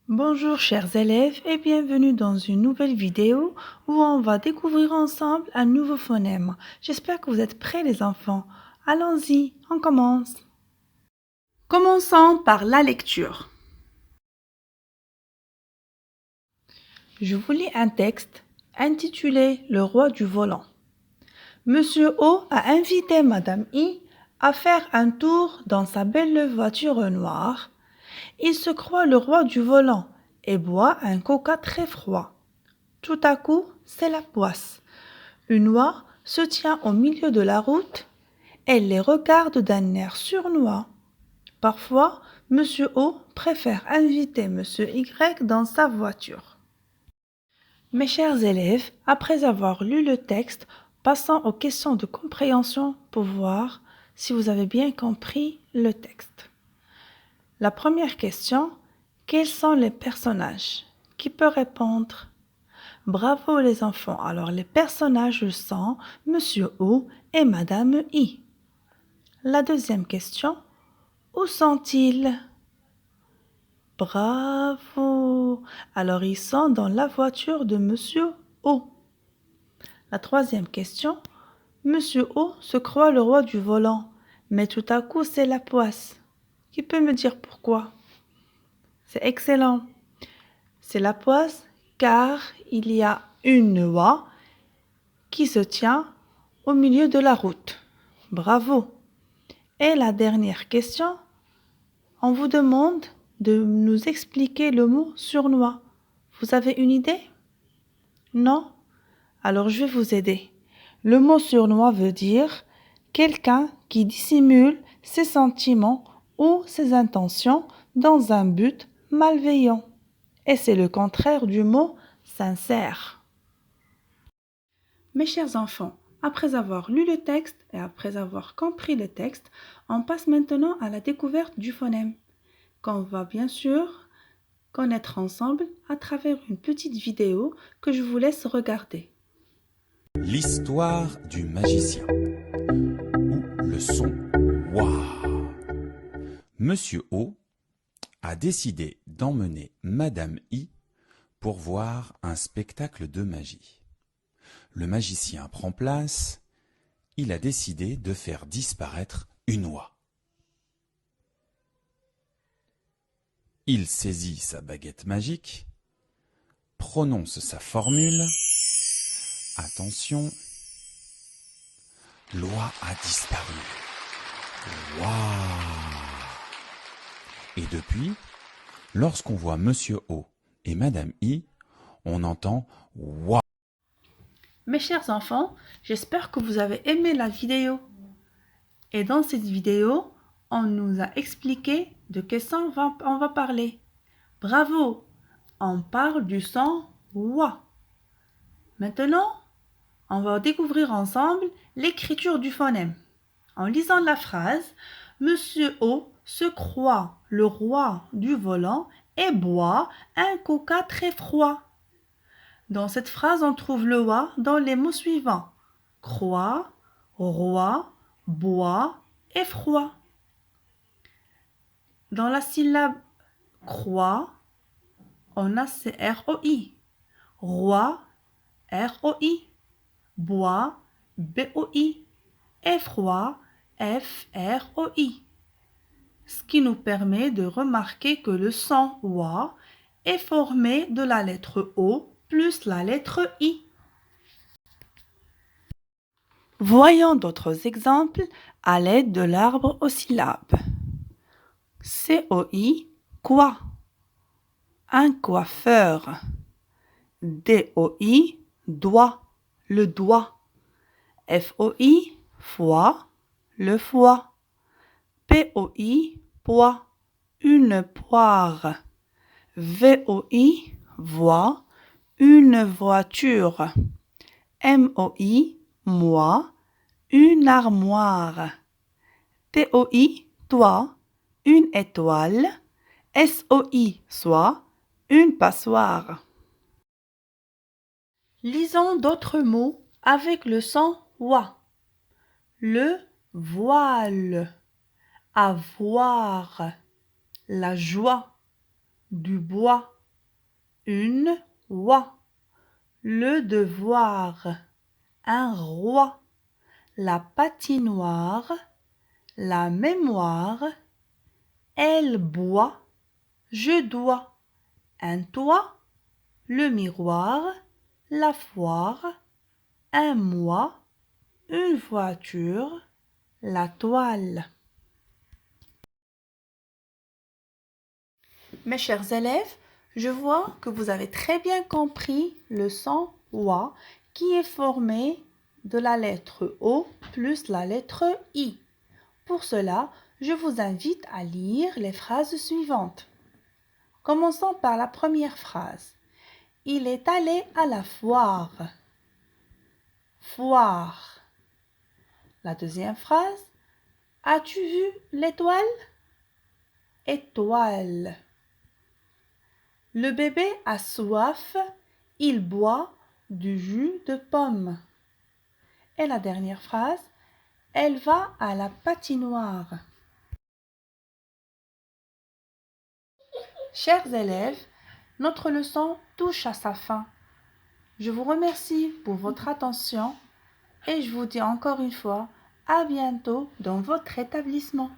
Bonjour chers élèves et bienvenue dans une nouvelle vidéo où on va découvrir ensemble un nouveau phonème. J'espère que vous êtes prêts les enfants. Allons-y, on commence. Commençons par la lecture. Je vous lis un texte intitulé Le roi du volant. Monsieur O a invité Madame I à faire un tour dans sa belle voiture noire. Il se croit le roi du volant et boit un coca très froid. Tout à coup, c'est la poisse. Une oie se tient au milieu de la route. Elle les regarde d'un air sournois. Parfois, Monsieur O préfère inviter Monsieur Y dans sa voiture. Mes chers élèves, après avoir lu le texte, passons aux questions de compréhension pour voir si vous avez bien compris le texte. La première question, quels sont les personnages? Qui peut répondre? Bravo les enfants. Alors les personnages sont Monsieur O et Madame I. La deuxième question, où sont-ils? Bravo. Alors ils sont dans la voiture de Monsieur O. La troisième question, Monsieur O se croit le roi du volant, mais tout à coup c'est la poisse. Qui peut me dire pourquoi? C'est excellent. C'est la poisse car il y a une oie qui se tient au milieu de la route. Bravo. Et la dernière question, on vous demande de nous expliquer le mot sournois. Vous avez une idée? Non? Alors je vais vous aider. Le mot sournois veut dire quelqu'un qui dissimule ses sentiments ou ses intentions dans un but malveillant. Et c'est le contraire du mot sincère. Mes chers enfants, après avoir lu le texte et après avoir compris le texte, on passe maintenant à la découverte du phonème, qu'on va bien sûr connaître ensemble à travers une petite vidéo que je vous laisse regarder. L'histoire du magicien, ou le son Waouh. Monsieur O a décidé d'emmener Madame I pour voir un spectacle de magie. Le magicien prend place, il a décidé de faire disparaître une oie. Il saisit sa baguette magique, prononce sa formule. Attention, l'oie a disparu. Waouh! Et depuis, lorsqu'on voit Monsieur O et Madame I, on entend Waouh! Mes chers enfants, j'espère que vous avez aimé la vidéo. Et dans cette vidéo, on nous a expliqué de quel son on va parler. Bravo! On parle du son Wa. Maintenant, on va découvrir ensemble l'écriture du phonème. En lisant la phrase, Monsieur O se croit le roi du volant et boit un coca très froid. Dans cette phrase, on trouve le wa dans les mots suivants: croit, roi, bois et froid. Dans la syllabe croix, on a CROI. Roi, ROI. Bois, BOI. Et froid, FROI. Ce qui nous permet de remarquer que le son wa est formé de la lettre O plus la lettre I. Voyons d'autres exemples à l'aide de l'arbre aux syllabes. COI, quoi? Un coiffeur. DOI, doigt, le doigt. FOI, foie, le foie. POI, poids, une poire. VOI, voix, une voiture. MOI, moi, une armoire. TOI, toi, une étoile. SOI, soit, une passoire. Lisons d'autres mots avec le son wa. Le voile, avoir, la joie, du bois, une oie. Le devoir, un roi. La patinoire, la mémoire. Elle boit, je dois. Un toit, le miroir, la foire. Un mois, une voiture, la toile. Mes chers élèves, je vois que vous avez très bien compris le son OA qui est formé de la lettre O plus la lettre I. Pour cela, je vous invite à lire les phrases suivantes. Commençons par la première phrase. Il est allé à la foire. Foire. La deuxième phrase. As-tu vu l'étoile? Étoile. Le bébé a soif, il boit du jus de pomme. Et la dernière phrase, elle va à la patinoire. Chers élèves, notre leçon touche à sa fin. Je vous remercie pour votre attention et je vous dis encore une fois à bientôt dans votre établissement.